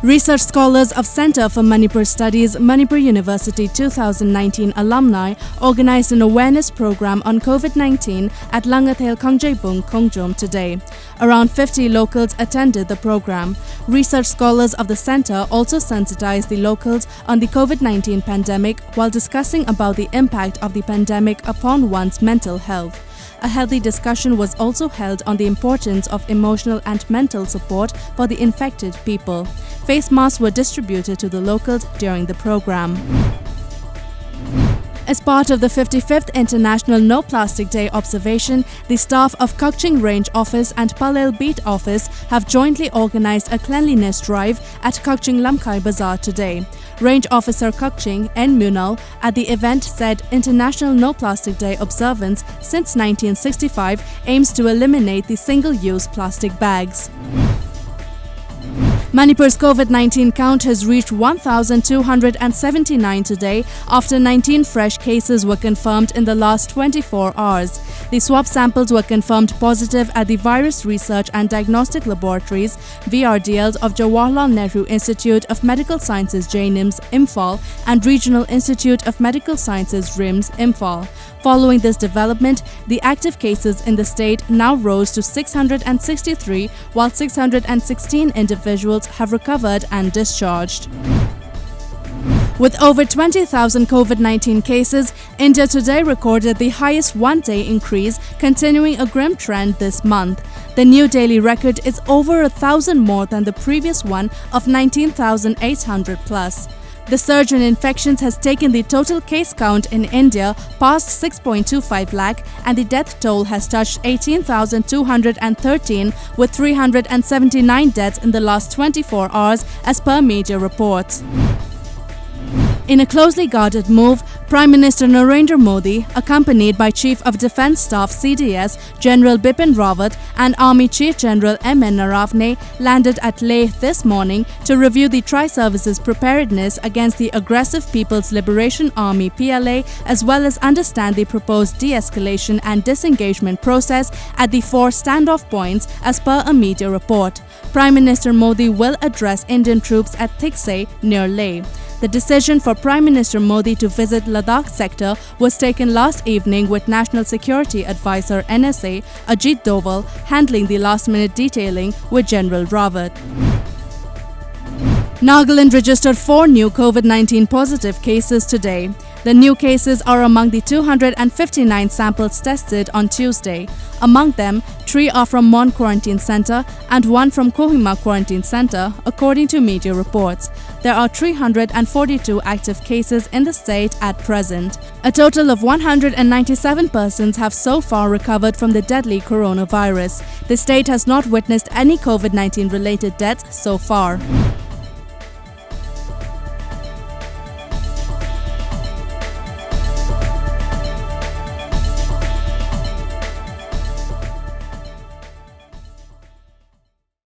Research scholars of Center for Manipur Studies, Manipur University 2019 alumni organized an awareness program on COVID-19 at Langathel Khangjaibung, Khongjom today. Around 50 locals attended the program. Research scholars of the center also sensitized the locals on the COVID-19 pandemic while discussing about the impact of the pandemic upon one's mental health. A healthy discussion was also held on the importance of emotional and mental support for the infected people. Face masks were distributed to the locals during the program. As part of the 55th International No Plastic Day observation, the staff of Kukching Range Office and Palel Beat Office have jointly organized a cleanliness drive at Kukching Lamkai Bazaar today. Range Officer Kukching N. Munal at the event said International No Plastic Day observance since 1965 aims to eliminate the single-use plastic bags. Manipur's COVID-19 count has reached 1,279 today after 19 fresh cases were confirmed in the last 24 hours. The swab samples were confirmed positive at the Virus Research and Diagnostic Laboratories (VRDLs) of Jawaharlal Nehru Institute of Medical Sciences (JNIMS) Imphal and Regional Institute of Medical Sciences RIMS Imphal. Following this development, the active cases in the state now rose to 663, while 616 individuals have recovered and discharged. With over 20,000 COVID-19 cases, India today recorded the highest one-day increase, continuing a grim trend this month. The new daily record is over 1,000 more than the previous one of 19,800 plus. The surge in infections has taken the total case count in India past 6.25 lakh and the death toll has touched 18,213 with 379 deaths in the last 24 hours as per media reports. In a closely guarded move, Prime Minister Narendra Modi, accompanied by Chief of Defence Staff CDS General Bipin Rawat and Army Chief General M.N. Naravane, landed at Leh this morning to review the Tri-Services preparedness against the aggressive People's Liberation Army PLA as well as understand the proposed de-escalation and disengagement process at the 4 standoff points as per a media report. Prime Minister Modi will address Indian troops at Thiksay near Leh. The decision for Prime Minister Modi to visit Ladakh sector was taken last evening with National Security Advisor NSA Ajit Doval handling the last-minute detailing with General Rawat. Nagaland registered 4 new COVID-19 positive cases today. The new cases are among the 259 samples tested on Tuesday. Among them, 3 are from Mon Quarantine Center and 1 from Kohima Quarantine Center, according to media reports. There are 342 active cases in the state at present. A total of 197 persons have so far recovered from the deadly coronavirus. The state has not witnessed any COVID-19 related deaths so far.